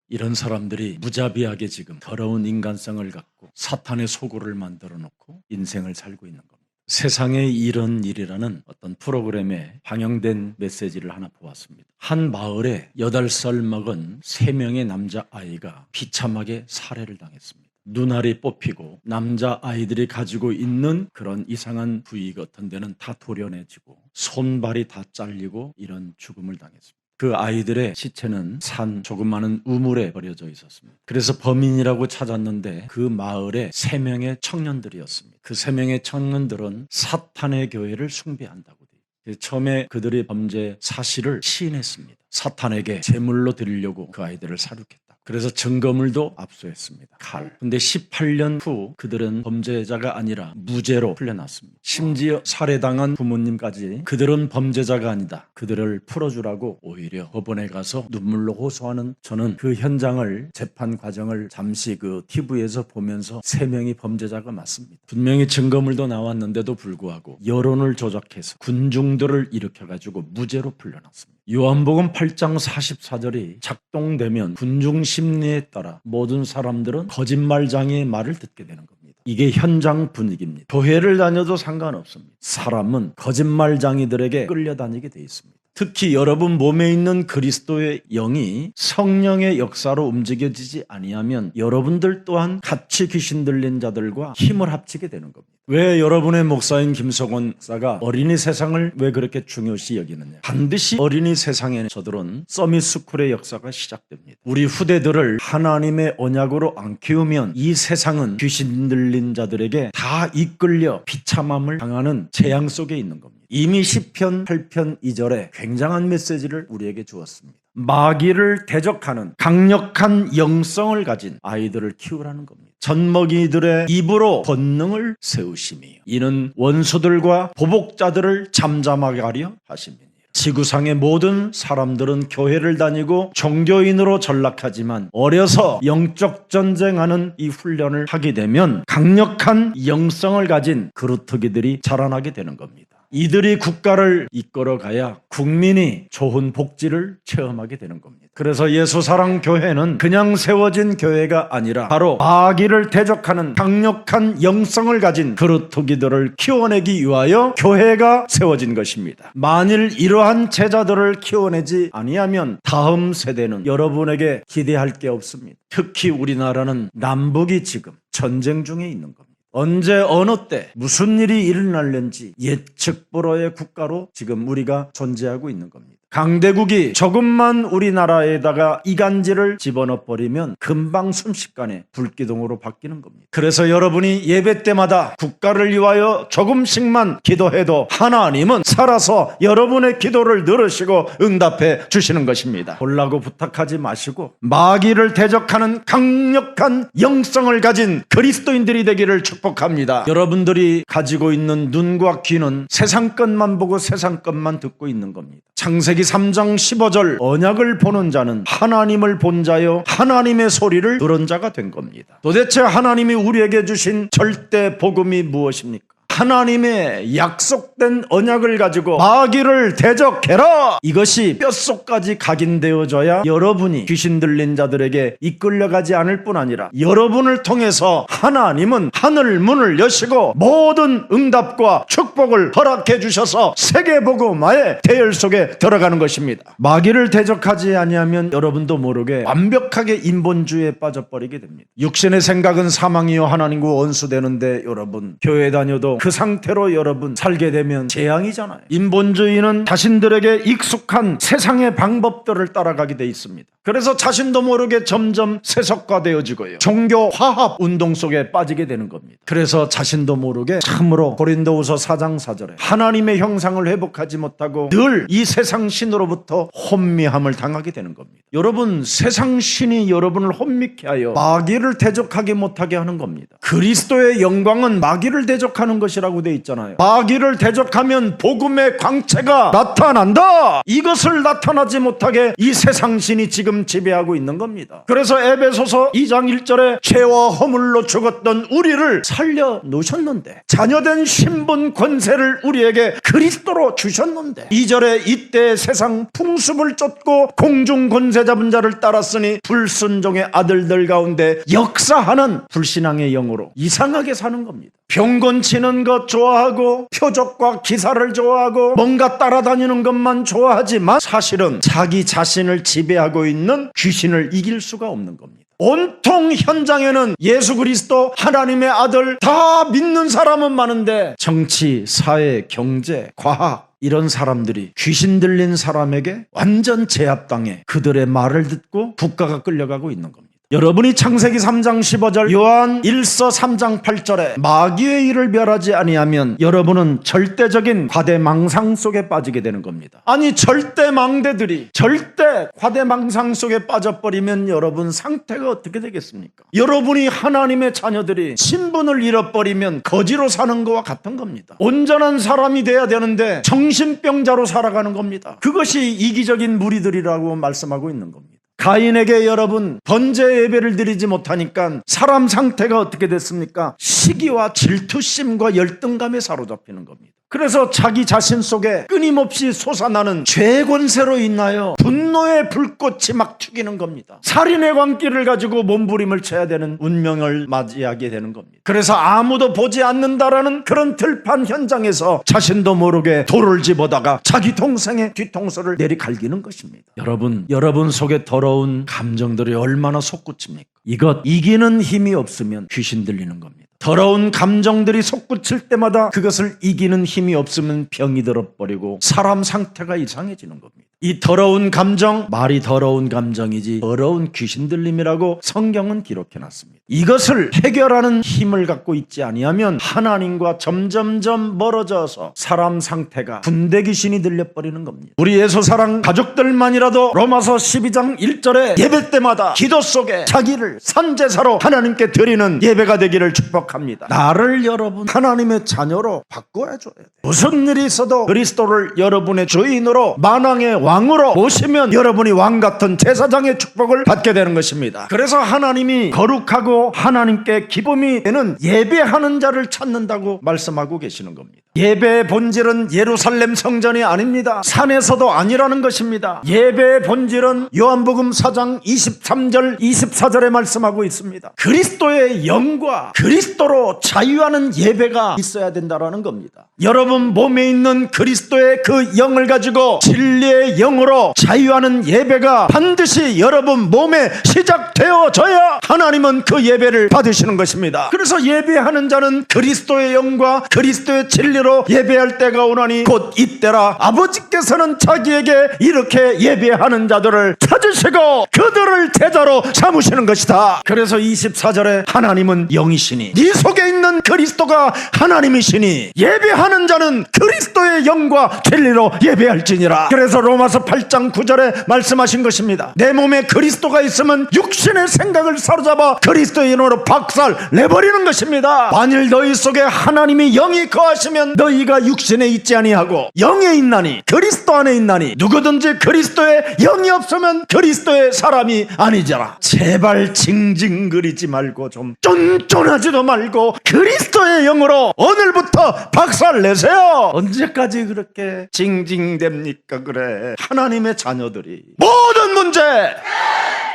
이런 사람들이 무자비하게 지금 더러운 인간성을 갖고 사탄의 소굴을 만들어 놓고 인생을 살고 있는 겁니다. 세상에 이런 일이라는 어떤 프로그램에 방영된 메시지를 하나 보았습니다. 한 마을에 8살 먹은 3명의 남자아이가 비참하게 살해를 당했습니다. 눈알이 뽑히고 남자아이들이 가지고 있는 그런 이상한 부위 같은 데는 다 도려내지고 손발이 다 잘리고 이런 죽음을 당했습니다. 그 아이들의 시체는 산 조그마한 우물에 버려져 있었습니다. 그래서 범인이라고 찾았는데 그 마을에 3명의 청년들이었습니다. 그 3명의 청년들은 사탄의 교회를 숭배한다고 돼요. 처음에 그들의 범죄 사실을 시인했습니다. 사탄에게 제물로 드리려고 그 아이들을 사륙했다. 그래서 증거물도 압수했습니다. 칼. 근데 18년 후 그들은 범죄자가 아니라 무죄로 풀려났습니다. 심지어 살해당한 부모님까지 그들은 범죄자가 아니다, 그들을 풀어주라고 오히려 법원에 가서 눈물로 호소하는, 저는 그 현장을, 재판 과정을 잠시 그 TV에서 보면서 3명이 범죄자가 맞습니다. 분명히 증거물도 나왔는데도 불구하고 여론을 조작해서 군중들을 일으켜가지고 무죄로 풀려났습니다. 요한복음 8장 44절이 작동되면 군중 심리에 따라 모든 사람들은 거짓말장이의 말을 듣게 되는 겁니다. 이게 현장 분위기입니다. 교회를 다녀도 상관없습니다. 사람은 거짓말장이들에게 끌려다니게 돼 있습니다. 특히 여러분 몸에 있는 그리스도의 영이 성령의 역사로 움직여지지 아니하면 여러분들 또한 같이 귀신 들린 자들과 힘을 합치게 되는 겁니다. 왜 여러분의 목사인 김석원 목사가 어린이 세상을 왜 그렇게 중요시 여기느냐? 반드시 어린이 세상에 저들은 서밋스쿨의 역사가 시작됩니다. 우리 후대들을 하나님의 언약으로 안 키우면 이 세상은 귀신 들린 자들에게 다 이끌려 비참함을 당하는 재앙 속에 있는 겁니다. 이미 시편 8편 2절에 굉장한 메시지를 우리에게 주었습니다. 마귀를 대적하는 강력한 영성을 가진 아이들을 키우라는 겁니다. 젖먹이들의 입으로 권능을 세우심이요, 이는 원수들과 보복자들을 잠잠하게 하려 하심이니라. 지구상의 모든 사람들은 교회를 다니고 종교인으로 전락하지만 어려서 영적 전쟁하는 이 훈련을 하게 되면 강력한 영성을 가진 그루터기들이 자라나게 되는 겁니다. 이들이 국가를 이끌어가야 국민이 좋은 복지를 체험하게 되는 겁니다. 그래서 예수사랑교회는 그냥 세워진 교회가 아니라 바로 마귀를 대적하는 강력한 영성을 가진 그루터기들을 키워내기 위하여 교회가 세워진 것입니다. 만일 이러한 제자들을 키워내지 아니하면 다음 세대는 여러분에게 기대할 게 없습니다. 특히 우리나라는 남북이 지금 전쟁 중에 있는 겁니다. 언제 어느 때 무슨 일이 일어날는지 예측 불허의 국가로 지금 우리가 존재하고 있는 겁니다. 강대국이 조금만 우리나라에다가 이간질을 집어넣어 버리면 금방 순식간에 불기둥으로 바뀌는 겁니다. 그래서 여러분이 예배 때마다 국가를 위하여 조금씩만 기도해도 하나님은 살아서 여러분의 기도를 들으시고 응답해 주시는 것입니다. 보려고 부탁하지 마시고 마귀를 대적하는 강력한 영성을 가진 그리스도인들이 되기를 축복합니다. 여러분들이 가지고 있는 눈과 귀는 세상 것만 보고 세상 것만 듣고 있는 겁니다. 창세기 3장 15절, 언약을 보는 자는 하나님을 본 자요 하나님의 소리를 들은 자가 된 겁니다. 도대체 하나님이 우리에게 주신 절대 복음이 무엇입니까? 하나님의 약속된 언약을 가지고 마귀를 대적해라, 이것이 뼛속까지 각인되어져야 여러분이 귀신 들린 자들에게 이끌려가지 않을 뿐 아니라 여러분을 통해서 하나님은 하늘 문을 여시고 모든 응답과 축복을 허락해 주셔서 세계복음화의 대열 속에 들어가는 것입니다. 마귀를 대적하지 아니하면 여러분도 모르게 완벽하게 인본주의에 빠져버리게 됩니다. 육신의 생각은 사망이요 하나님과 원수되는데 여러분 교회 다녀도 그 상태로 여러분 살게 되면 재앙이잖아요. 인본주의는 자신들에게 익숙한 세상의 방법들을 따라가게 돼 있습니다. 그래서 자신도 모르게 점점 세속화되어지고요, 종교 화합 운동 속에 빠지게 되는 겁니다. 그래서 자신도 모르게 참으로 고린도후서 4장 4절에 하나님의 형상을 회복하지 못하고 늘 이 세상 신으로부터 혼미함을 당하게 되는 겁니다. 여러분, 세상 신이 여러분을 혼미케 하여 마귀를 대적하게 못하게 하는 겁니다. 그리스도의 영광은 마귀를 대적하는 것이 것이라고 돼 있잖아요. 마귀를 대적하면 복음의 광채가 나타난다. 이것을 나타나지 못하게 이 세상신이 지금 지배하고 있는 겁니다. 그래서 에베소서 2장 1절에 죄와 허물로 죽었던 우리를 살려놓으셨는데, 자녀된 신분 권세를 우리에게 그리스도로 주셨는데, 2절에 이때 세상 풍습을 쫓고 공중 권세 잡은 자를 따랐으니 불순종의 아들들 가운데 역사하는 불신앙의 영으로 이상하게 사는 겁니다. 병건 치는 것 좋아하고 표적과 기사를 좋아하고 뭔가 따라다니는 것만 좋아하지만 사실은 자기 자신을 지배하고 있는 귀신을 이길 수가 없는 겁니다. 온통 현장에는 예수 그리스도 하나님의 아들 다 믿는 사람은 많은데, 정치, 사회, 경제, 과학, 이런 사람들이 귀신 들린 사람에게 완전 제압당해 그들의 말을 듣고 국가가 끌려가고 있는 겁니다. 여러분이 창세기 3장 15절, 요한 1서 3장 8절에 마귀의 일을 멸하지 아니하면 여러분은 절대적인 과대망상 속에 빠지게 되는 겁니다. 아니, 절대망대들이 절대 과대망상 속에 빠져버리면 여러분 상태가 어떻게 되겠습니까? 여러분이 하나님의 자녀들이 신분을 잃어버리면 거지로 사는 것과 같은 겁니다. 온전한 사람이 돼야 되는데 정신병자로 살아가는 겁니다. 그것이 이기적인 무리들이라고 말씀하고 있는 겁니다. 가인에게 여러분 번제 예배를 드리지 못하니까 사람 상태가 어떻게 됐습니까? 시기와 질투심과 열등감에 사로잡히는 겁니다. 그래서 자기 자신 속에 끊임없이 솟아나는 죄의 권세로 인하여 분노의 불꽃이 막 튀기는 겁니다. 살인의 광기를 가지고 몸부림을 쳐야 되는 운명을 맞이하게 되는 겁니다. 그래서 아무도 보지 않는다라는 그런 들판 현장에서 자신도 모르게 돌을 집어다가 자기 동생의 뒤통수를 내리갈기는 것입니다. 여러분 속에 더러운 감정들이 얼마나 솟구칩니까? 이것 이기는 힘이 없으면 귀신 들리는 겁니다. 더러운 감정들이 솟구칠 때마다 그것을 이기는 힘이 없으면 병이 들어버리고 사람 상태가 이상해지는 겁니다. 이 더러운 감정, 말이 더러운 감정이지 더러운 귀신 들림이라고 성경은 기록해놨습니다. 이것을 해결하는 힘을 갖고 있지 아니하면 하나님과 점점점 멀어져서 사람 상태가 군대 귀신이 들려버리는 겁니다. 우리 예수사랑 가족들만이라도 로마서 12장 1절에 예배 때마다 기도 속에 자기를 선제사로 하나님께 드리는 예배가 되기를 축복합니다. 나를 여러분 하나님의 자녀로 바꿔줘야 돼요. 무슨 일이 있어도 그리스도를 여러분의 주인으로 만왕의 왕으로 모시면 여러분이 왕같은 제사장의 축복을 받게 되는 것입니다. 그래서 하나님이 거룩하고 하나님께 기쁨이 되는 예배하는 자를 찾는다고 말씀하고 계시는 겁니다. 예배의 본질은 예루살렘 성전이 아닙니다. 산에서도 아니라는 것입니다. 예배의 본질은 요한복음 4장 23절 24절에 말씀하고 있습니다. 그리스도의 영과 그리스도로 자유하는 예배가 있어야 된다는 겁니다. 여러분 몸에 있는 그리스도의 그 영을 가지고 진리의 영으로 자유하는 예배가 반드시 여러분 몸에 시작되어져야 하나님은 그 예배를 받으시는 것입니다. 그래서 예배하는 자는 그리스도의 영과 그리스도의 진리로 예배할 때가 오나니 곧 이때라 아버지께서는 자기에게 이렇게 예배하는 자들을 찾으시고 그들을 제자로 삼으시는 것이다. 그래서 24절에 하나님은 영이시니 네 속에 있는 그리스도가 하나님이시니 예배하는 자는 그리스도의 영과 진리로 예배할지니라. 그래서 로마서 8장 9절에 말씀하신 것입니다. 내 몸에 그리스도가 있으면 육신의 생각을 사로잡아 그리스도의 영으로 박살 내버리는 것입니다. 만일 너희 속에 하나님이 영이 거하시면 너희가 육신에 있지 아니하고 영에 있나니 그리스도 안에 있나니 누구든지 그리스도의 영이 없으면 그리스도의 사람이 아니잖아. 제발 징징거리지 말고 좀 쫀쫀하지도 말고 그리스도의 영으로 오늘부터 박살 내세요. 언제까지 그렇게 징징댑니까? 그래, 하나님의 자녀들이 모든 문제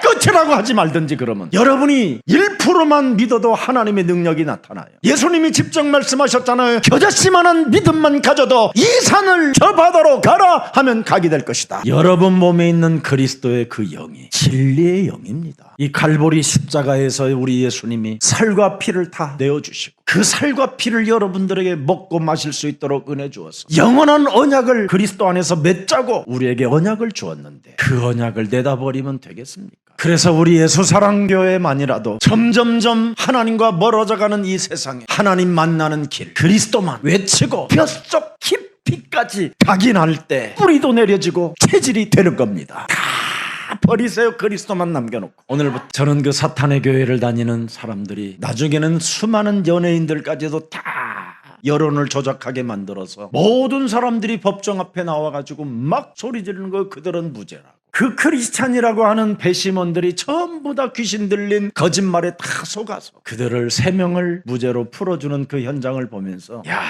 끝이라고 하지 말든지. 그러면 여러분이 1%만 믿어도 하나님의 능력이 나타나요. 예수님이 직접 말씀하셨잖아요. 겨자씨만한 믿음만 가져도 이 산을 저 바다로 가라 하면 가게 될 것이다. 여러분 몸에 있는 그리스도의 그 영이 진리의 영입니다. 이 갈보리 십자가에서 우리 예수님이 살과 피를 다 내어주시고 그 살과 피를 여러분들에게 먹고 마실 수 있도록 은혜 주어서 영원한 언약을 그리스도 안에서 맺자고 우리에게 언약을 주었는데 그 언약을 내다버리면 되겠습니까? 그래서 우리 예수사랑교회만이라도 점점점 하나님과 멀어져가는 이 세상에 하나님 만나는 길 그리스도만 외치고 뼛속 깊이까지 각인할 때 뿌리도 내려지고 체질이 되는 겁니다. 다 버리세요. 그리스도만 남겨놓고. 오늘부터 저는 그 사탄의 교회를 다니는 사람들이 나중에는 수많은 연예인들까지도 다 여론을 조작하게 만들어서 모든 사람들이 법정 앞에 나와가지고 막 소리 지르는 거 그들은 무죄라고. 그 크리스찬이라고 하는 배심원들이 전부 다 귀신 들린 거짓말에 다 속아서 그들을 3명을 무죄로 풀어주는 그 현장을 보면서 야,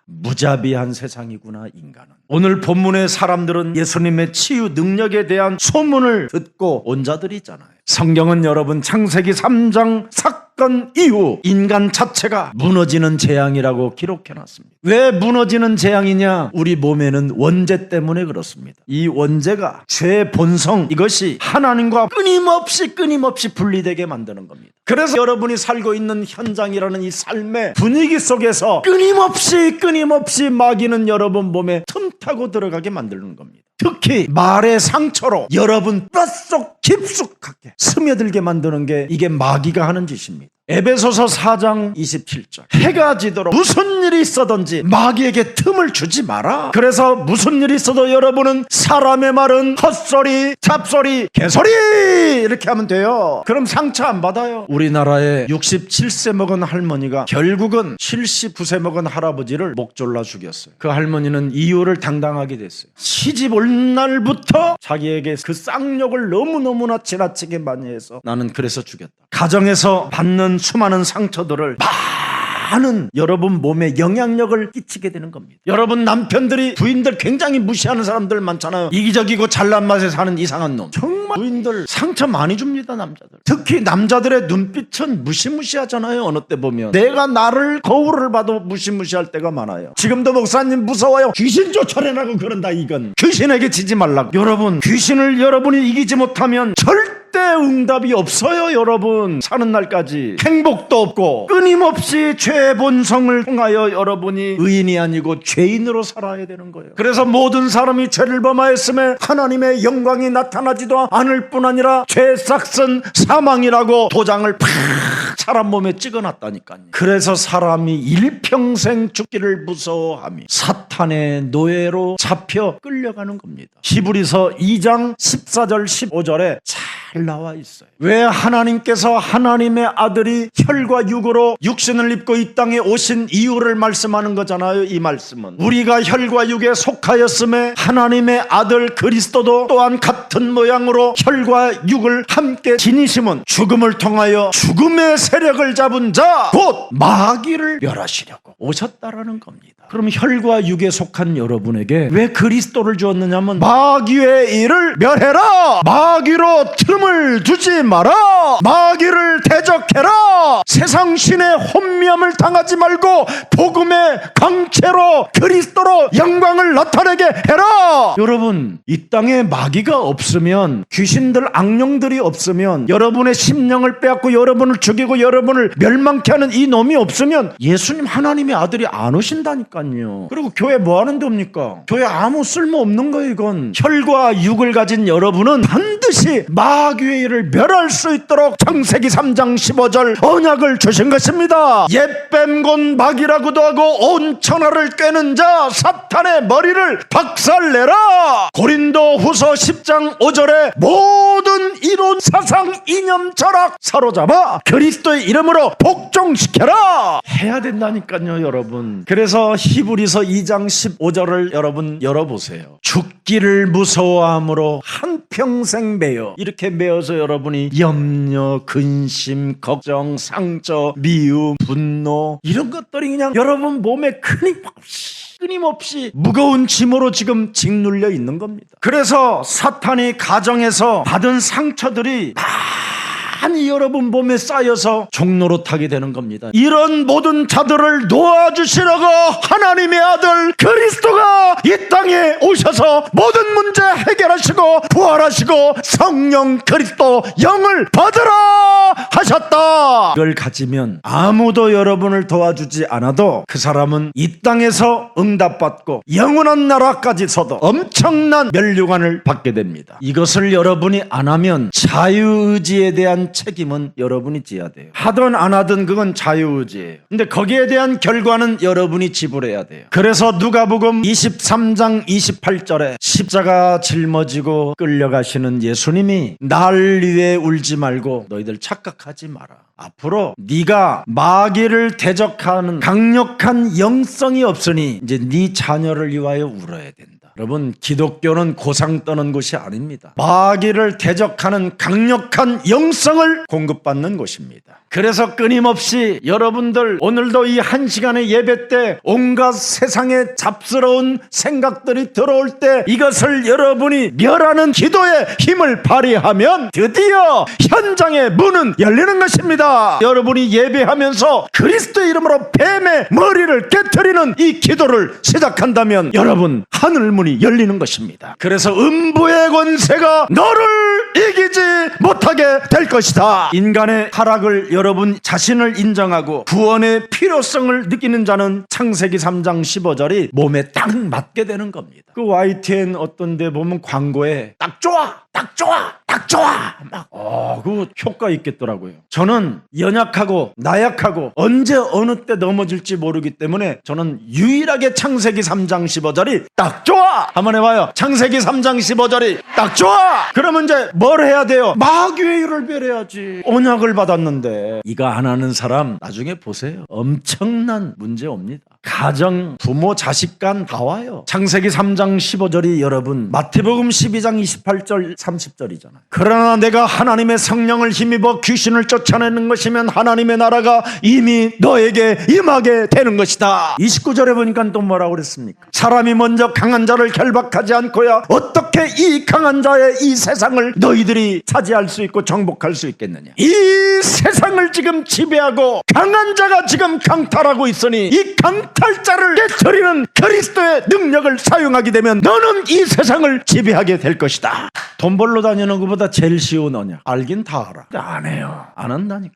무자비한 세상이구나 인간은. 오늘 본문의 사람들은 예수님의 치유 능력에 대한 소문을 듣고 온 자들이 있잖아요. 성경은 여러분 창세기 3장 사건 이후 인간 자체가 무너지는 재앙이라고 기록해놨습니다. 왜 무너지는 재앙이냐? 우리 몸에는 원죄 때문에 그렇습니다. 이 원죄가 죄의 본성, 이것이 하나님과 끊임없이 분리되게 만드는 겁니다. 그래서 여러분이 살고 있는 현장이라는 이 삶의 분위기 속에서 끊임없이 마귀는 여러분 몸에 틈타고 들어가게 만드는 겁니다. 특히 말의 상처로 여러분 뼛속 깊숙하게 스며들게 만드는 게 이게 마귀가 하는 짓입니다. 에베소서 4장 27절 해가 지도록 무슨 일이 있어든지 마귀에게 틈을 주지 마라. 그래서 무슨 일이 있어도 여러분은 사람의 말은 헛소리, 잡소리, 개소리 이렇게 하면 돼요. 그럼 상처 안 받아요. 우리나라에 67세 먹은 할머니가 결국은 79세 먹은 할아버지를 목 졸라 죽였어요. 그 할머니는 이유를 당당하게 됐어요. 시집 올 날부터 자기에게 그 쌍욕을 너무너무나 지나치게 많이 해서 나는 그래서 죽였다. 가정에서 받는 수많은 상처들을 많은 여러분 몸에 영향력을 끼치게 되는 겁니다. 여러분 남편들이 부인들 굉장히 무시하는 사람들 많잖아요. 이기적이고 잘난 맛에 사는 이상한 놈. 정말 부인들 상처 많이 줍니다. 남자들. 특히 남자들의 눈빛은 무시무시하잖아요. 어느 때 보면 내가 나를 거울을 봐도 무시무시할 때가 많아요. 지금도 목사님 무서워요. 귀신 쫓아내라고 그런다. 이건 귀신에게 지지 말라고. 여러분 귀신을 여러분이 이기지 못하면 절대 응답이 없어요. 여러분 사는 날까지 행복도 없고 끊임없이 죄의 본성을 통하여 여러분이 의인이 아니고 죄인으로 살아야 되는 거예요. 그래서 모든 사람이 죄를 범하였음에 하나님의 영광이 나타나지도 않을 뿐 아니라 죄 싹슨 사망이라고 도장을 팍 사람 몸에 찍어놨다니까요. 그래서 사람이 일평생 죽기를 무서워하며 사탄의 노예로 잡혀 끌려가는 겁니다. 히브리서 2장 14절 15절에 잘 나와 있어요. 왜 하나님께서 하나님의 아들이 혈과 육으로 육신을 입고 이 땅에 오신 이유를 말씀하는 거잖아요. 이 말씀은 우리가 혈과 육에 속하였음에 하나님의 아들 그리스도도 또한 같은 모양으로 혈과 육을 함께 지니심은 죽음을 통하여 죽음의 세력을 잡은 자 곧 마귀를 멸하시려고 오셨다라는 겁니다. 그럼 혈과 육에 속한 여러분에게 왜 그리스도를 주었느냐면 마귀의 일을 멸해라. 마귀로 틈을 두지 마라. 마귀를 대적해라. 세상 신의 혼미함을 당하지 말고 복음의 강체로 그리스도로 영광을 나타내게 해라. 여러분 이 땅에 마귀가 없으면 귀신들 악령들이 없으면 여러분의 심령을 빼앗고 여러분을 죽이고 여러분을 멸망케 하는 이 놈이 없으면 예수님 하나님의 아들이 안 오신다니까요. 그리고 교회 뭐 하는 데입니까? 교회 아무 쓸모 없는 거예요. 이건 혈과 육을 가진 여러분은 반드시 마귀의 일을 멸할 수 있도록 창세기 3장 15절 언약을 주신 것입니다. 옛뱀곤 마귀라고도 하고 온 천하를 꿰는 자 사탄의 머리를 박살내라. 고린도 후서 10장 5절에 모든 이론 사상 이념 철학 사로잡아 그리스도의 이름으로 복종시켜라 해야 된다니까요. 여러분 그래서 히브리서 2장 15절을 여러분 열어보세요. 죽기를 무서워함으로 한평생 매여 이렇게 매어서 여러분이 염려, 근심, 걱정, 상처, 미움, 분노 이런 것들이 그냥 여러분 몸에 끊임없이 무거운 짐으로 지금 짓눌려 있는 겁니다. 그래서 사탄이 가정에서 받은 상처들이 많이 여러분 몸에 쌓여서 종로로 타게 되는 겁니다. 이런 모든 자들을 놓아주시려고 하나님의 아들 그리스도가 이 땅에 오셔서 모든 문제 해결하시고 부활하시고 성령 그리스도 영을 받으라 하셨다. 이걸 가지면 아무도 여러분을 도와주지 않아도 그 사람은 이 땅에서 응답받고 영원한 나라까지서도 엄청난 면류관을 받게 됩니다. 이것을 여러분이 안 하면 자유의지에 대한 책임은 여러분이 져야 돼요. 하든 안 하든 그건 자유의지예요. 근데 거기에 대한 결과는 여러분이 지불해야 돼요. 그래서 누가복음 23장 28절에 십자가 짊어지고 끌려가시는 예수님이 날 위해 울지 말고 너희들 착각하지 하지 마라. 앞으로 네가 마귀를 대적하는 강력한 영성이 없으니 이제 네 자녀를 위하여 울어야 된다. 여러분, 기독교는 고상 떠는 곳이 아닙니다. 마귀를 대적하는 강력한 영성을 공급받는 곳입니다. 그래서 끊임없이 여러분들 오늘도 이 한 시간의 예배 때 온갖 세상의 잡스러운 생각들이 들어올 때 이것을 여러분이 멸하는 기도의 힘을 발휘하면 드디어 현장의 문은 열리는 것입니다. 여러분이 예배하면서 그리스도의 이름으로 뱀의 머리를 깨트리는 이 기도를 시작한다면 여러분, 하늘 문이 열리는 것입니다. 그래서 음부의 권세가 너를 이기지 못하게 될 것이다. 인간의 하락을 여러분 자신을 인정하고 구원의 필요성을 느끼는 자는 창세기 3장 15절이 몸에 딱 맞게 되는 겁니다. 그 YTN 어떤 데 보면 광고에 딱 좋아, 딱 좋아, 딱 좋아 막 그거 효과 있겠더라고요. 저는 연약하고 나약하고 언제 어느 때 넘어질지 모르기 때문에 저는 유일하게 창세기 3장 15절이 딱 좋아 한번 해봐요. 창세기 3장 15절이 딱 좋아. 그러면 이제 뭘 해야 돼요? 마귀의 일을 멸해야지. 언약을 받았는데 이거 안 하는 사람 나중에 보세요. 엄청난 문제 옵니다. 가정, 부모, 자식 간 다 와요. 창세기 3장 15절이 여러분 마태복음 12장 28절 30절이잖아요. 그러나 내가 하나님의 성령을 힘입어 귀신을 쫓아내는 것이면 하나님의 나라가 이미 너에게 임하게 되는 것이다. 29절에 보니까 또 뭐라고 그랬습니까? 사람이 먼저 강한 자를 결박하지 않고야 어떻게 이 강한 자의 이 세상을 너희들이 차지할 수 있고 정복할 수 있겠느냐. 이 세상을 지금 지배하고 강한 자가 지금 강탈하고 있으니 이 강탈자를 깨트리는 그리스도의 능력을 사용하게 되면 너는 이 세상을 지배하게 될 것이다. 돈 벌러 다니는 것보다 제일 쉬운 언약. 알긴 다 알아. 안 해요. 안 한다니까.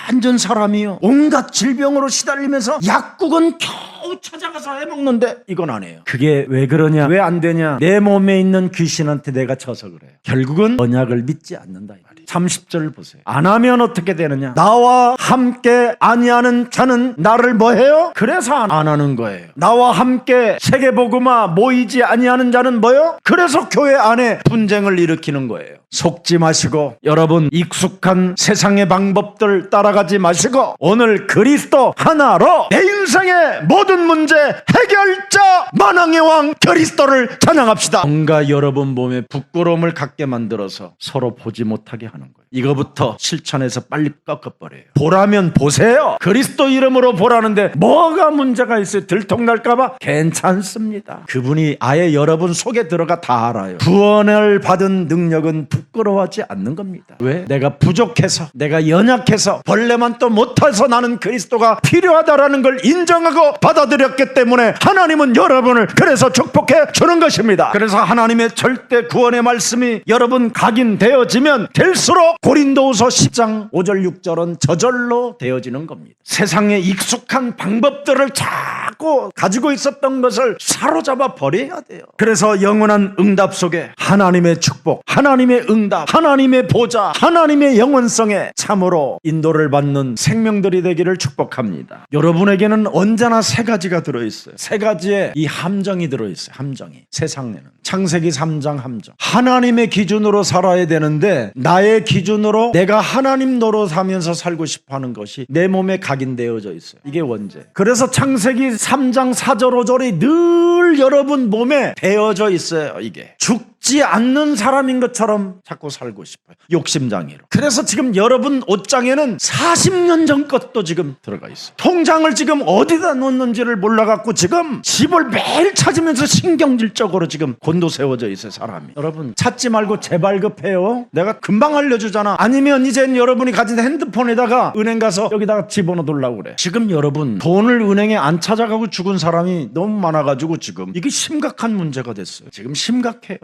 완전 사람이요. 온갖 질병으로 시달리면서 약국은 겨우 찾아가서 해먹는데 이건 안 해요. 그게 왜 그러냐? 왜 안 되냐? 내 몸에 있는 귀신한테 내가 쳐서 그래요. 결국은 언약을 믿지 않는다 이 말이에요. 30절 보세요. 안 하면 어떻게 되느냐? 나와 함께 아니하는 자는 나를 뭐해요? 그래서 안 하는 거예요. 나와 함께 세계복음화 모이지 아니하는 자는 뭐요? 그래서 교회 안에 분쟁을 일으키는 거예요. 속지 마시고 여러분 익숙한 세상의 방법들 따라가지 마시고 오늘 그리스도 하나로 내 인생의 모든 문제 해결자 만왕의 왕 그리스도를 찬양합시다. 뭔가 여러분 몸에 부끄러움을 갖게 만들어서 서로 보지 못하게 하는 거예요. 이거부터 실천해서 빨리 꺾어버려요. 보라면 보세요. 그리스도 이름으로 보라는데 뭐가 문제가 있어요? 들통날까봐? 괜찮습니다. 그분이 아예 여러분 속에 들어가 다 알아요. 구원을 받은 능력은 부끄러워하지 않는 겁니다. 왜? 내가 부족해서 내가 연약해서 벌레만 또 못해서 나는 그리스도가 필요하다라는 걸 인정하고 받아들였기 때문에 하나님은 여러분을 그래서 축복해 주는 것입니다. 그래서 하나님의 절대 구원의 말씀이 여러분 각인되어지면 될수록 고린도후서 10장 5절 6절은 저절로 되어지는 겁니다. 세상에 익숙한 방법들을 자꾸 가지고 있었던 것을 사로잡아 버려야 돼요. 그래서 영원한 응답 속에 하나님의 축복, 하나님의 응답, 하나님의 보좌, 하나님의 영원성에 참으로 인도를 받는 생명들이 되기를 축복합니다. 여러분에게는 언제나 세 가지가 들어있어요. 세 가지의 이 함정이 들어있어요. 함정이. 세상에는 창세기 3장 함정. 하나님의 기준으로 살아야 되는데 나의 기준으로 내가 하나님 노릇하면서 살고 싶어하는 것이 내 몸에 각인되어져 있어요. 이게 원죄. 그래서 창세기 3장 4절 5절이 늘 여러분 몸에 배어져 있어요. 이게 죽지 않는 사람인 것처럼 자꾸 살고 싶어요. 욕심장애로. 그래서 지금 여러분 옷장에는 40년 전 것도 지금 들어가 있어요. 통장을 지금 어디다 놓는지를 몰라갖고 지금 집을 매일 찾으면서 신경질적으로 지금 곤도세워져 있어요. 사람이. 여러분 찾지 말고 재발급해요. 내가 금방 알려주잖아. 아니면 이젠 여러분이 가진 핸드폰에다가 은행 가서 여기다가 집어넣으려고 그래. 지금 여러분 돈을 은행에 안 찾아가고 죽은 사람이 너무 많아가지고 지금 이게 심각한 문제가 됐어요. 지금 심각해요.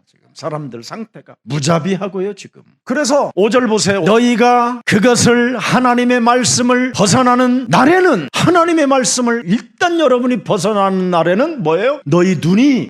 지금 사람들 상태가 무자비하고요 지금. 그래서 5절 보세요. 너희가 그것을 하나님의 말씀을 벗어나는 날에는 하나님의 말씀을 일단 여러분이 벗어나는 날에는 뭐예요? 너희 눈이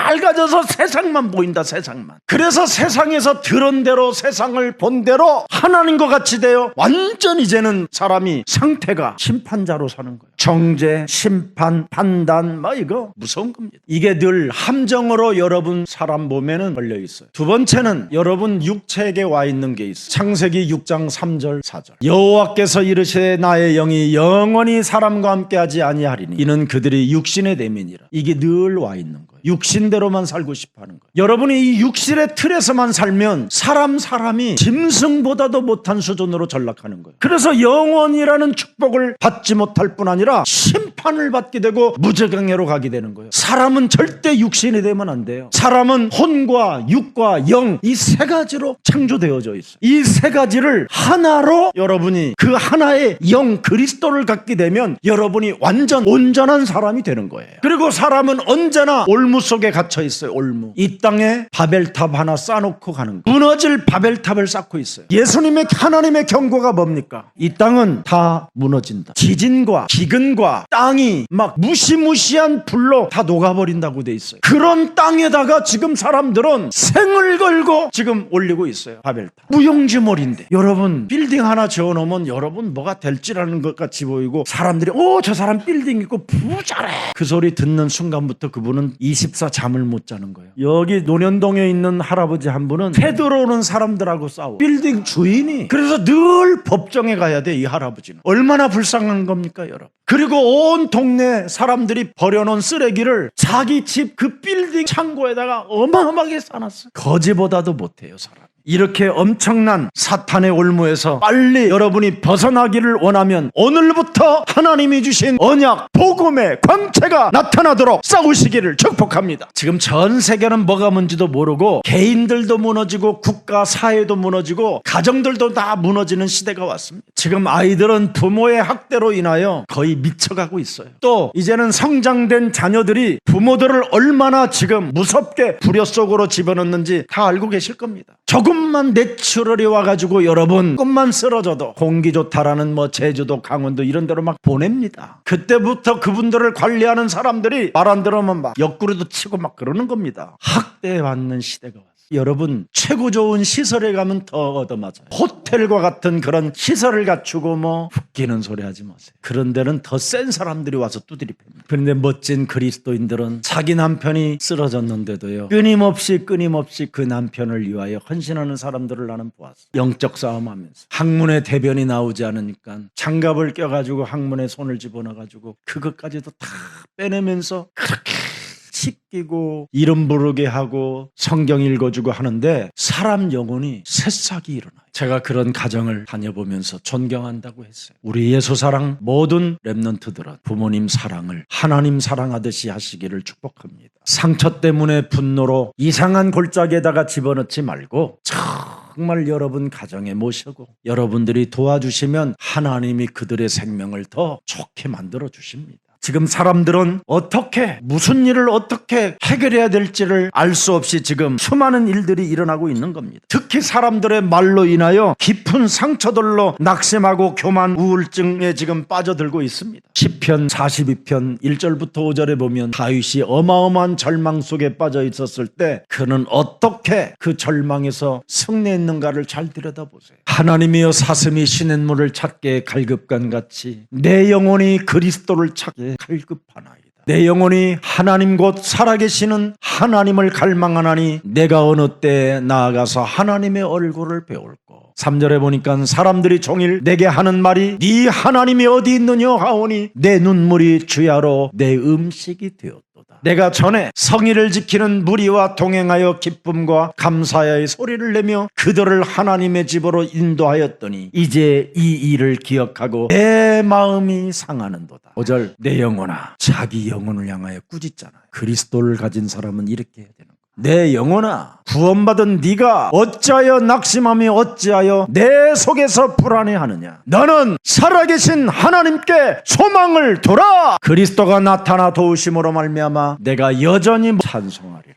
밝아져서 세상만 보인다. 세상만. 그래서 세상에서 들은 대로 세상을 본 대로 하나님과 같이 되어 완전 이제는 사람이 상태가 심판자로 사는 거예요. 정죄, 심판, 판단, 이거 무서운 겁니다. 이게 늘 함정으로 여러분 사람 몸에는 걸려 있어요. 두 번째는 여러분 육체에게 와 있는 게 있어요. 창세기 6장 3절 4절. 여호와께서 이르시되 나의 영이 영원히 사람과 함께하지 아니하리니 이는 그들이 육신의 대민이라. 이게 늘 와 있는 거예요. 육신대로만 살고 싶어하는 거예요. 여러분이 이 육신의 틀에서만 살면 사람이 짐승보다도 못한 수준으로 전락하는 거예요. 그래서 영원이라는 축복을 받지 못할 뿐 아니라 심판을 받게 되고 무저강해로 가게 되는 거예요. 사람은 절대 육신이 되면 안 돼요. 사람은 혼과 육과 영, 이 세 가지로 창조되어져 있어요. 이 세 가지를 하나로 여러분이 그 하나의 영 그리스도를 갖게 되면 여러분이 완전 온전한 사람이 되는 거예요. 그리고 사람은 언제나 올무 속에 갇혀 있어요. 올무. 이 땅에 바벨탑 하나 쌓아놓고 가는 거예요. 무너질 바벨탑을 쌓고 있어요. 예수님의 하나님의 경고가 뭡니까? 이 땅은 다 무너진다. 지진과 기근과 땅이 막 무시무시한 불로 다 녹아버린다고 돼 있어요. 그런 땅에다가 지금 사람들은 생을 걸고 지금 올리고 있어요. 바벨탑. 무용지물인데 여러분 빌딩 하나 지어놓으면 여러분 뭐가 될지라는 것 같이 보이고 사람들이 저 사람 빌딩 있고 부자래 그 소리 듣는 순간부터 그분은 24 잠을 못 자는 거예요. 여기 논현동에 있는 할아버지 한 분은 새 들어오는 사람들하고 싸워. 빌딩 주인이. 그래서 늘 법정에 가야 돼. 이 할아버지는 얼마나 불쌍한 겁니까 여러분. 그리고 온 동네 사람들이 버려놓은 쓰레기를 자기 집 그 빌딩 창고에다가 어마어마하게 쌓아놨어요. 거지보다도 못해요 사람. 이렇게 엄청난 사탄의 올무에서 빨리 여러분이 벗어나기를 원하면 오늘부터 하나님이 주신 언약 복음의 광채가 나타나도록 싸우시기를 축복합니다. 지금 전 세계는 뭐가 뭔지도 모르고 개인들도 무너지고 국가 사회도 무너지고 가정들도 다 무너지는 시대가 왔습니다. 지금 아이들은 부모의 학대로 인하여 거의 미쳐가고 있어요. 또 이제는 성장된 자녀들이 부모들을 얼마나 지금 무섭게 불효 속으로 집어넣는지 다 알고 계실 겁니다. 조금만 내추럴이 와가지고 여러분 조금만 쓰러져도 공기 좋다라는 제주도 강원도 이런 데로 막 보냅니다. 그때부터 그분들을 관리하는 사람들이 말 안 들으면 막 옆구리도 치고 막 그러는 겁니다. 학대받는 시대가 왔어요. 여러분 최고 좋은 시설에 가면 더 얻어맞아요. 호텔과 같은 그런 시설을 갖추고 웃기는 소리 하지 마세요. 그런 데는 더 센 사람들이 와서 두드리 팹니다. 그런데 멋진 그리스도인들은 자기 남편이 쓰러졌는데도요 끊임없이 그 남편을 위하여 헌신하는 사람들을 나는 보았어요. 영적 싸움하면서 학문의 대변이 나오지 않으니까 장갑을 껴가지고 학문에 손을 집어넣어가지고 그것까지도 다 빼내면서 그렇게 씻기고 이름 부르게 하고 성경 읽어주고 하는데 사람 영혼이 새싹이 일어나요. 제가 그런 가정을 다녀보면서 존경한다고 했어요. 우리 예수사랑 모든 렘넌트들은 부모님 사랑을 하나님 사랑하듯이 하시기를 축복합니다. 상처 때문에 분노로 이상한 골짜기에다가 집어넣지 말고 정말 여러분 가정에 모시고 여러분들이 도와주시면 하나님이 그들의 생명을 더 좋게 만들어 주십니다. 지금 사람들은 무슨 일을 어떻게 해결해야 될지를 알 수 없이 지금 수많은 일들이 일어나고 있는 겁니다. 특히 사람들의 말로 인하여 깊은 상처들로 낙심하고 교만, 우울증에 지금 빠져들고 있습니다. 시편 42편 1절부터 5절에 보면 다윗이 어마어마한 절망 속에 빠져 있었을 때 그는 어떻게 그 절망에서 승리했는가를 잘 들여다보세요. 하나님이여 사슴이 시냇물을 찾게 갈급간같이 내 영혼이 그리스도를 찾게 갈급하나이다. 내 영혼이 하나님 곧 살아계시는 하나님을 갈망하나니 내가 어느 때에 나아가서 하나님의 얼굴을 배울고 3절에 보니까 사람들이 종일 내게 하는 말이 네 하나님이 어디 있느냐 하오니 내 눈물이 주야로 내 음식이 되었다. 내가 전에 성의를 지키는 무리와 동행하여 기쁨과 감사의 소리를 내며 그들을 하나님의 집으로 인도하였더니 이제 이 일을 기억하고 내 마음이 상하는도다. 5절 내 영혼아 자기 영혼을 향하여 꾸짖잖아요. 그리스도를 가진 사람은 이렇게 해야 되는 거예요. 내 영혼아 구원받은 네가 어찌하여 낙심하며 어찌하여 내 속에서 불안해하느냐. 너는 살아계신 하나님께 소망을 둬라. 그리스도가 나타나 도우심으로 말미암아 내가 여전히 찬송하리라.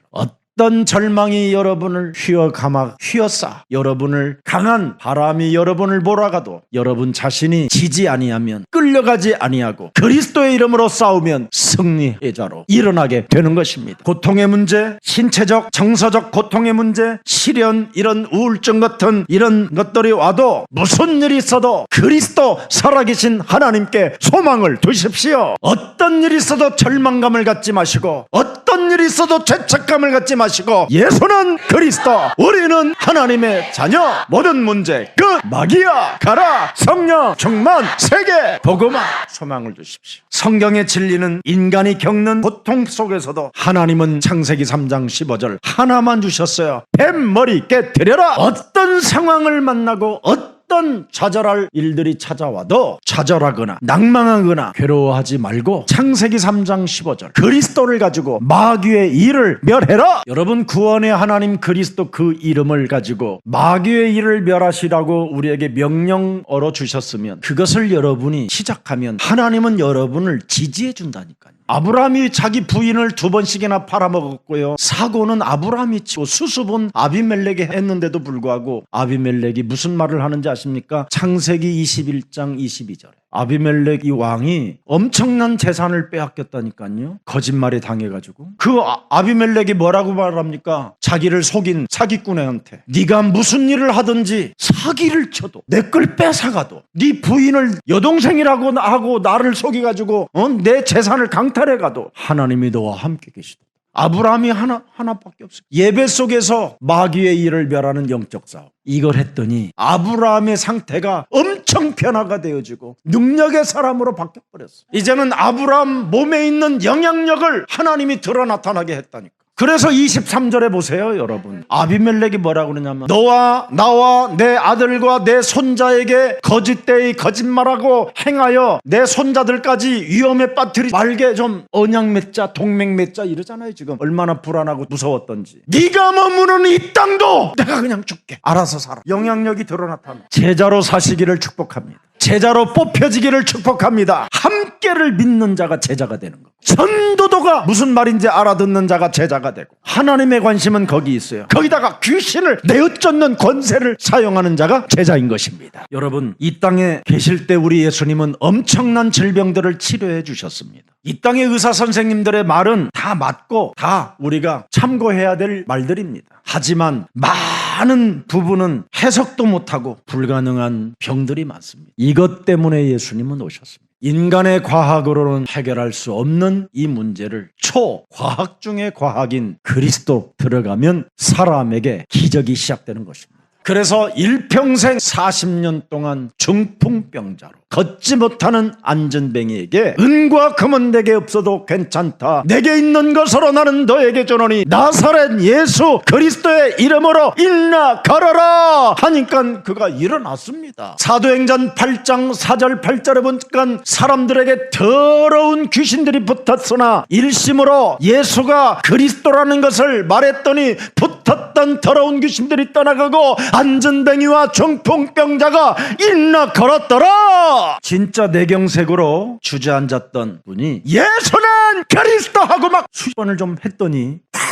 어떤 절망이 여러분을 휘어싸 여러분을 강한 바람이 여러분을 몰아가도 여러분 자신이 지지 아니하면, 끌려가지 아니하고 그리스도의 이름으로 싸우면 승리의 자로 일어나게 되는 것입니다. 고통의 문제, 신체적 정서적 고통의 문제, 시련, 이런 우울증 같은 이런 것들이 와도 무슨 일이 있어도 그리스도 살아계신 하나님께 소망을 두십시오. 어떤 일이 있어도 절망감을 갖지 마시고, 어떤 일이 있어도 죄책감을 갖지 마시고, 예수는 그리스도, 우리는 하나님의 자녀. 모든 문제 끝. 마귀야 가라. 성령 충만, 세계 복음화. 소망을 두십시오. 성경의 진리는 인간이 겪는 고통 속에서도 하나님은 창세기 3장 15절 하나만 주셨어요. 뱀 머리 깨뜨려라. 어떤 상황을 만나고 어떤 좌절할 일들이 찾아와도 좌절하거나 낭망하거나 괴로워하지 말고 창세기 3장 15절 그리스도를 가지고 마귀의 일을 멸해라. 여러분, 구원의 하나님 그리스도 그 이름을 가지고 마귀의 일을 멸하시라고 우리에게 명령어로 주셨으면, 그것을 여러분이 시작하면 하나님은 여러분을 지지해 준다니까요. 아브라함이 자기 부인을 2번씩이나 팔아먹었고요. 사고는 아브라함이 치고 수습은 아비멜렉이 했는데도 불구하고 아비멜렉이 무슨 말을 하는지 아십니까? 창세기 21장 22절에 아비멜렉 이 왕이 엄청난 재산을 빼앗겼다니까요. 거짓말에 당해가지고. 그 아비멜렉이 뭐라고 말합니까? 자기를 속인 사기꾼한테 네가 무슨 일을 하든지 사기를 쳐도 내 걸 뺏어가도 네 부인을 여동생이라고 하고 나를 속여가지고 내 재산을 강탈해가도 하나님이 너와 함께 계시다. 아브라함이 하나밖에 없어요. 예배 속에서 마귀의 일을 멸하는 영적 싸움. 이걸 했더니 아브라함의 상태가 엄청 변화가 되어지고 능력의 사람으로 바뀌어버렸어요. 이제는 아브라함 몸에 있는 영향력을 하나님이 드러 나타나게 했다니까. 그래서 23절에 보세요, 여러분. 아비멜렉이 뭐라고 그러냐면 너와 나와 내 아들과 내 손자에게 거짓되이 거짓말하고 행하여 내 손자들까지 위험에 빠뜨리지 말게 좀 언약 맺자, 동맹 맺자 이러잖아요. 지금 얼마나 불안하고 무서웠던지. 네가 머무는 이 땅도 내가 그냥 줄게. 알아서 살아. 영향력이 드러 나타나. 제자로 사시기를 축복합니다. 제자로 뽑혀지기를 축복합니다. 함께를 믿는 자가 제자가 되는 거. 전도도가 무슨 말인지 알아듣는 자가 제자가 되고, 하나님의 관심은 거기 있어요. 거기다가 귀신을 내어쫓는 권세를 사용하는 자가 제자인 것입니다. 여러분, 이 땅에 계실 때 우리 예수님은 엄청난 질병들을 치료해 주셨습니다. 이 땅의 의사 선생님들의 말은 다 맞고 다 우리가 참고해야 될 말들입니다. 하지만 많은 부분은 해석도 못하고 불가능한 병들이 많습니다. 이것 때문에 예수님은 오셨습니다. 인간의 과학으로는 해결할 수 없는 이 문제를 초과학 중의 과학인 그리스도 들어가면 사람에게 기적이 시작되는 것입니다. 그래서 일평생 40년 동안 중풍병자로 걷지 못하는 안전뱅이에게 은과 금은 내게 없어도 괜찮다. 내게 있는 것으로 나는 너에게 주노니 나사렛 예수 그리스도의 이름으로 일어나 걸어라 하니까 그가 일어났습니다. 사도행전 8장 4절 8절에 보니까 사람들에게 더러운 귀신들이 붙었으나 일심으로 예수가 그리스도라는 것을 말했더니 붙었던 더러운 귀신들이 떠나가고 안전뱅이와 중풍병자가 일어나 걸었더라. 진짜 내경색으로 주저앉았던 분이 예수는 그리스도 하고 막 수번을 좀 했더니 딱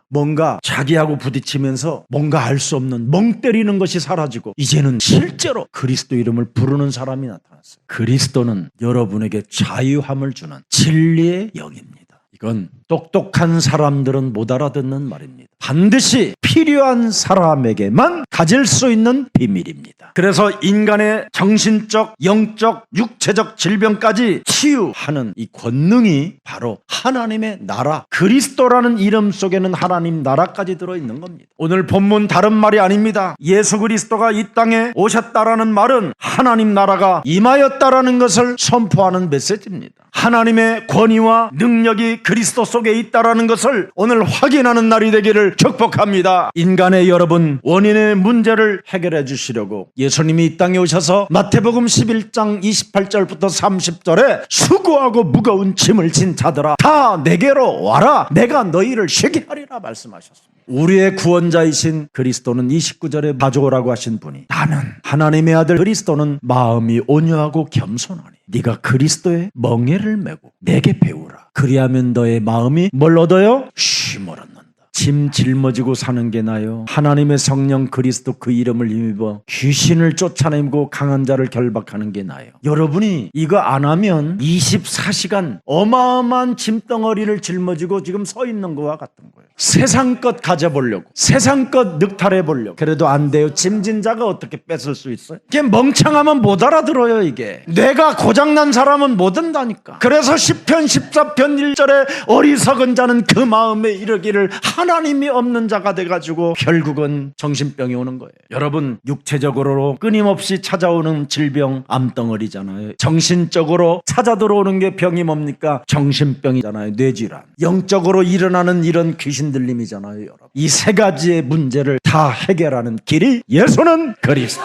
뭔가 자기하고 부딪히면서 뭔가 알 수 없는 멍 때리는 것이 사라지고 이제는 실제로 그리스도 이름을 부르는 사람이 나타났어요. 그리스도는 여러분에게 자유함을 주는 진리의 영입니다. 이건 똑똑한 사람들은 못 알아듣는 말입니다. 반드시 필요한 사람에게만 가질 수 있는 비밀입니다. 그래서 인간의 정신적, 영적, 육체적 질병까지 치유하는 이 권능이 바로 하나님의 나라, 그리스도라는 이름 속에는 하나님 나라까지 들어있는 겁니다. 오늘 본문 다른 말이 아닙니다. 예수 그리스도가 이 땅에 오셨다라는 말은 하나님 나라가 임하였다라는 것을 선포하는 메시지입니다. 하나님의 권위와 능력이 그리스도 속에 있다라는 것을 오늘 확인하는 날이 되기를 축복합니다. 인간의 여러분 원인의 문제를 해결해 주시려고 예수님이 이 땅에 오셔서 마태복음 11장 28절부터 30절에 수고하고 무거운 짐을 진 자들아 다 내게로 와라 내가 너희를 쉬게 하리라 말씀하셨습니다. 우리의 구원자이신 그리스도는 29절에 가져오라고 하신 분이 나는 하나님의 아들 그리스도는 마음이 온유하고 겸손하니 네가 그리스도의 멍에를 메고 내게 배우라. 그리하면 너의 마음이 뭘 얻어요? 쉼을 얻는다. 짐 짊어지고 사는 게 나요? 하나님의 성령 그리스도 그 이름을 힘입어 귀신을 쫓아내고 강한 자를 결박하는 게 나요? 여러분이 이거 안 하면 24시간 어마어마한 짐덩어리를 짊어지고 지금 서 있는 거와 같은 거예요. 세상 것 가져보려고, 세상 것 늑탈해 보려고. 그래도 안 돼요. 짐진 자가 어떻게 뺏을 수 있어요? 이게 멍청하면 못 알아들어요. 이게 뇌가 고장난 사람은 못 한다니까. 그래서 시편 14편 1절에 어리석은 자는 그 마음에 이르기를 하나님이 없는 자가 돼가지고 결국은 정신병이 오는 거예요. 여러분, 육체적으로 끊임없이 찾아오는 질병 암덩어리잖아요. 정신적으로 찾아 들어오는 게 병이 뭡니까? 정신병이잖아요. 뇌질환. 영적으로 일어나는 이런 귀신 들림이잖아요. 여러분, 이 세 가지의 문제를 다 해결하는 길이 예수는 그리스도.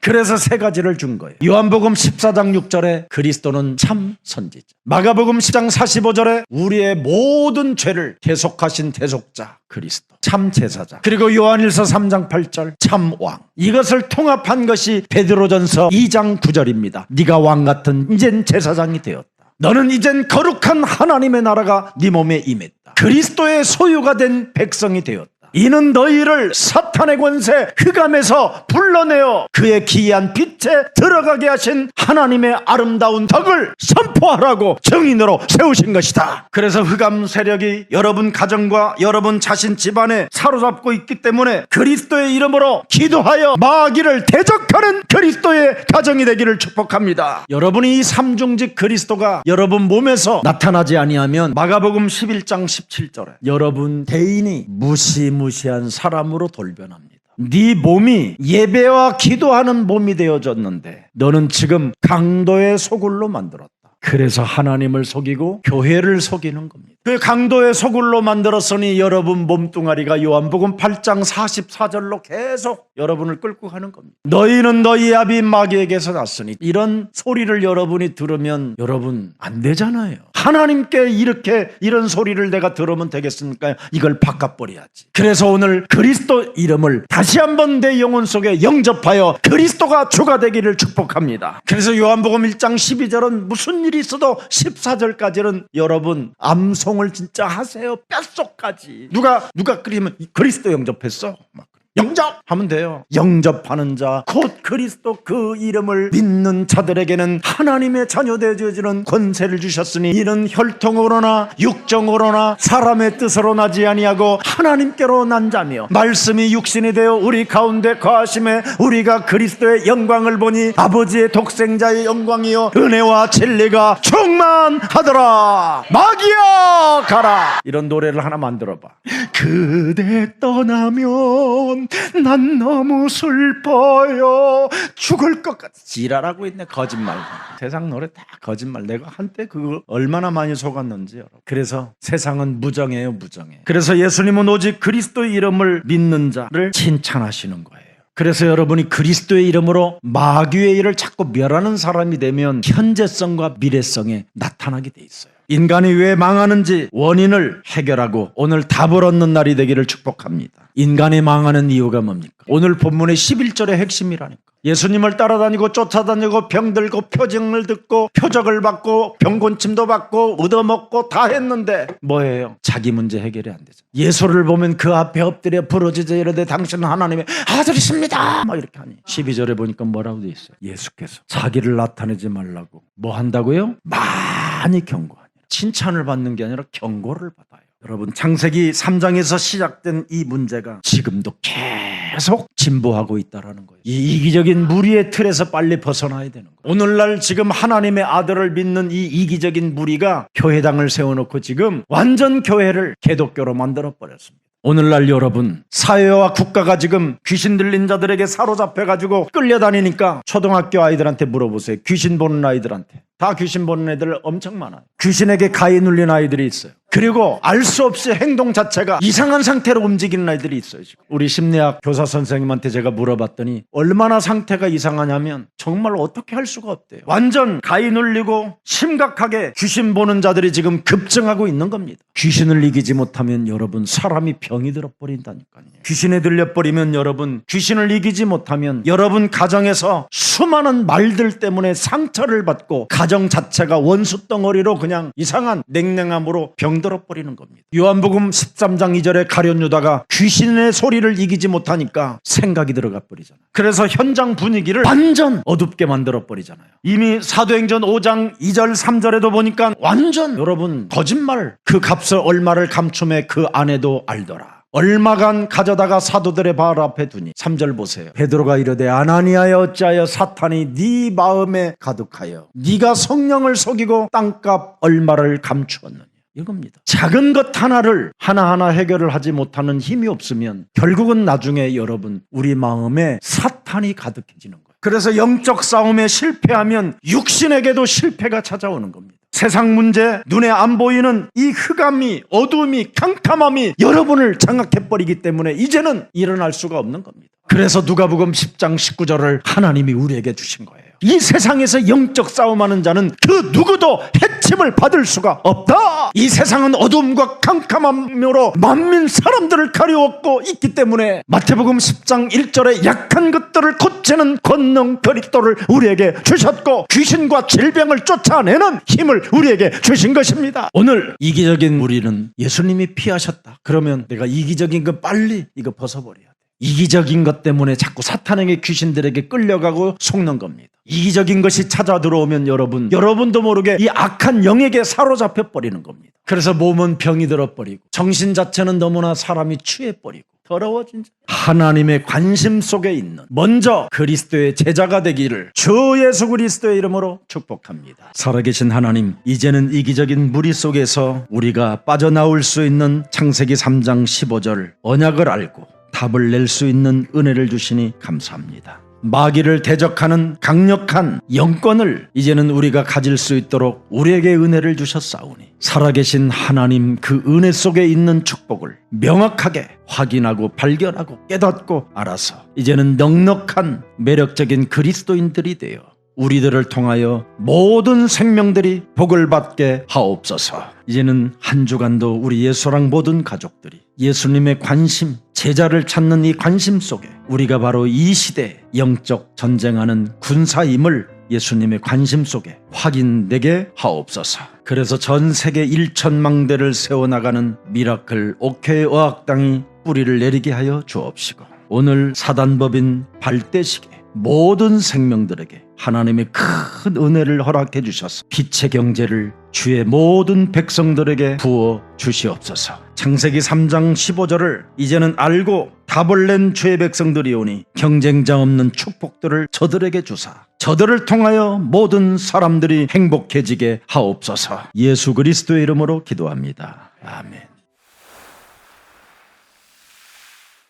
그래서 세 가지를 준 거예요. 요한복음 14장 6절에 그리스도는 참 선지자, 마가복음 10장 45절에 우리의 모든 죄를 대속하신 대속자 그리스도, 참 제사장, 그리고 요한일서 3장 8절 참 왕. 이것을 통합한 것이 베드로전서 2장 9절입니다. 네가 왕 같은 이젠 제사장이 되었다. 너는 이젠 거룩한 하나님의 나라가 네 몸에 임했다. 그리스도의 소유가 된 백성이 되었다. 이는 너희를 사탄의 권세 흑암에서 불러내어 그의 기이한 빛에 들어가게 하신 하나님의 아름다운 덕을 선포하라고 정인으로 세우신 것이다. 그래서 흑암 세력이 여러분 가정과 여러분 자신 집안에 사로잡고 있기 때문에 그리스도의 이름으로 기도하여 마귀를 대적하는 그리스도의 가정이 되기를 축복합니다. 여러분이 이 삼중직 그리스도가 여러분 몸에서 나타나지 아니하면 마가복음 11장 17절에 여러분 대인이 무시무시한 사람으로 돌변합니다. 네 몸이 예배와 기도하는 몸이 되어졌는데 너는 지금 강도의 소굴로 만들었다. 그래서 하나님을 속이고 교회를 속이는 겁니다. 그 강도의 소굴로 만들었으니 여러분 몸뚱아리가 요한복음 8장 44절로 계속 여러분을 끌고 가는 겁니다. 너희는 너희 아비 마귀에게서 났으니. 이런 소리를 여러분이 들으면 여러분 안 되잖아요. 하나님께 이렇게 이런 소리를 내가 들으면 되겠습니까? 이걸 바꿔버려야지. 그래서 오늘 그리스도 이름을 다시 한번 내 영혼 속에 영접하여 그리스도가 주가 되기를 축복합니다. 그래서 요한복음 1장 12절은 무슨 일이 있어도 14절까지는 여러분 암송을 진짜 하세요. 뼛속까지. 누가 끓이면 그리스도 영접했어? 막 영접하면 돼요. 영접하는 자 곧 그리스도 그 이름을 믿는 자들에게는 하나님의 자녀 되어지는 권세를 주셨으니 이는 혈통으로나 육정으로나 사람의 뜻으로 나지 아니하고 하나님께로 난 자며 말씀이 육신이 되어 우리 가운데 거하심에 우리가 그리스도의 영광을 보니 아버지의 독생자의 영광이요 은혜와 진리가 충만하더라. 마귀야 가라. 이런 노래를 하나 만들어봐. 그대 떠나면 난 너무 슬퍼요. 죽을 것 같아. 지랄하고 있네. 거짓말. 세상 노래 다 거짓말. 내가 한때 그걸 얼마나 많이 속았는지 여러분. 그래서 세상은 무정해요. 무정해. 그래서 예수님은 오직 그리스도의 이름을 믿는 자를 칭찬하시는 거예요. 그래서 여러분이 그리스도의 이름으로 마귀의 일을 자꾸 멸하는 사람이 되면 현재성과 미래성에 나타나게 돼 있어요. 인간이 왜 망하는지 원인을 해결하고 오늘 답을 얻는 날이 되기를 축복합니다. 인간이 망하는 이유가 뭡니까? 오늘 본문의 11절의 핵심이라니까. 예수님을 따라다니고 쫓아다니고 병들고 표징을 듣고 표적을 받고 병곤침도 받고 얻어먹고 다 했는데 뭐예요? 자기 문제 해결이 안 되죠. 예수를 보면 그 앞에 엎드려 부르짖어 이르되 당신은 하나님의 아들이십니다 막 이렇게 하니 12절에 보니까 뭐라고 돼 있어요? 예수께서 자기를 나타내지 말라고 뭐 한다고요? 많이 경고하니. 칭찬을 받는 게 아니라 경고를 받아요. 여러분 창세기 3장에서 시작된 이 문제가 지금도 계속 진보하고 있다는 거예요. 이 이기적인 무리의 틀에서 빨리 벗어나야 되는 거예요. 오늘날 지금 하나님의 아들을 믿는 이 이기적인 무리가 교회당을 세워놓고 지금 완전 교회를 개독교로 만들어버렸습니다. 오늘날 여러분 사회와 국가가 지금 귀신 들린 자들에게 사로잡혀가지고 끌려다니니까 초등학교 아이들한테 물어보세요. 귀신 보는 아이들한테. 다 귀신 보는 애들 엄청 많아요. 귀신에게 가위 눌린 아이들이 있어요. 그리고 알 수 없이 행동 자체가 이상한 상태로 움직이는 아이들이 있어요. 지금. 우리 심리학 교사 선생님한테 제가 물어봤더니 얼마나 상태가 이상하냐면 정말 어떻게 할 수가 없대요. 완전 가위 눌리고 심각하게 귀신 보는 자들이 지금 급증하고 있는 겁니다. 귀신을 이기지 못하면 여러분 사람이 병이 들어버린다니까요. 귀신에 들려버리면 여러분 귀신을 이기지 못하면 여러분 가정에서 수많은 말들 때문에 상처를 받고 가정 자체가 원수 덩어리로 그냥 이상한 냉랭함으로 병들어 버리는 겁니다. 요한복음 13장 2절에 가룟 유다가 귀신의 소리를 이기지 못하니까 생각이 들어가 버리잖아요. 그래서 현장 분위기를 완전 어둡게 만들어 버리잖아요. 이미 사도행전 5장 2절 3절에도 보니까 완전 여러분 거짓말, 그 값을 얼마를 감춤해 그 아내도 알더라. 얼마간 가져다가 사도들의 발 앞에 두니 3절 보세요. 베드로가 이르되 아나니아여 어찌하여 사탄이 네 마음에 가득하여 네가 성령을 속이고 땅값 얼마를 감추었느냐, 이겁니다. 작은 것 하나를 하나하나 해결을 하지 못하는 힘이 없으면 결국은 나중에 여러분 우리 마음에 사탄이 가득해지는 거예요. 그래서 영적 싸움에 실패하면 육신에게도 실패가 찾아오는 겁니다. 세상 문제, 눈에 안 보이는 이 흑암이, 어두움이, 캄캄함이 여러분을 장악해버리기 때문에 이제는 일어날 수가 없는 겁니다. 그래서 누가복음 10장 19절을 하나님이 우리에게 주신 거예요. 이 세상에서 영적 싸움하는 자는 그 누구도 해침을 받을 수가 없다. 이 세상은 어둠과 캄캄함으로 만민 사람들을 가려웠고 있기 때문에 마태복음 10장 1절에 약한 것들을 고치는 권능 그리스도를 우리에게 주셨고 귀신과 질병을 쫓아내는 힘을 우리에게 주신 것입니다. 오늘 이기적인 우리는 예수님이 피하셨다. 그러면 내가 이기적인 거 빨리 이거 벗어버려야 돼. 이기적인 것 때문에 자꾸 사탄에게 귀신들에게 끌려가고 속는 겁니다. 이기적인 것이 찾아 들어오면 여러분도 모르게 이 악한 영에게 사로잡혀 버리는 겁니다. 그래서 몸은 병이 들어버리고 정신 자체는 너무나 사람이 취해버리고 더러워진 하나님의 관심 속에 있는 먼저 그리스도의 제자가 되기를 주 예수 그리스도의 이름으로 축복합니다. 살아계신 하나님, 이제는 이기적인 무리 속에서 우리가 빠져나올 수 있는 창세기 3장 15절 언약을 알고 답을 낼 수 있는 은혜를 주시니 감사합니다. 마귀를 대적하는 강력한 영권을 이제는 우리가 가질 수 있도록 우리에게 은혜를 주셨사오니 살아계신 하나님 그 은혜 속에 있는 축복을 명확하게 확인하고 발견하고 깨닫고 알아서 이제는 넉넉한 매력적인 그리스도인들이 되어 우리들을 통하여 모든 생명들이 복을 받게 하옵소서. 이제는 한 주간도 우리 예수랑 모든 가족들이 예수님의 관심, 제자를 찾는 이 관심 속에 우리가 바로 이 시대 영적 전쟁하는 군사임을 예수님의 관심 속에 확인되게 하옵소서. 그래서 전 세계 1천망대를 세워나가는 미라클 옥회 어학당이 뿌리를 내리게 하여 주옵시고 오늘 사단법인 발대식에 모든 생명들에게 하나님의 큰 은혜를 허락해 주셔서 빛의 경제를 주의 모든 백성들에게 부어 주시옵소서. 창세기 3장 15절을 이제는 알고 답을 낸 주의 백성들이 오니 경쟁자 없는 축복들을 저들에게 주사 저들을 통하여 모든 사람들이 행복해지게 하옵소서. 예수 그리스도의 이름으로 기도합니다. 아멘.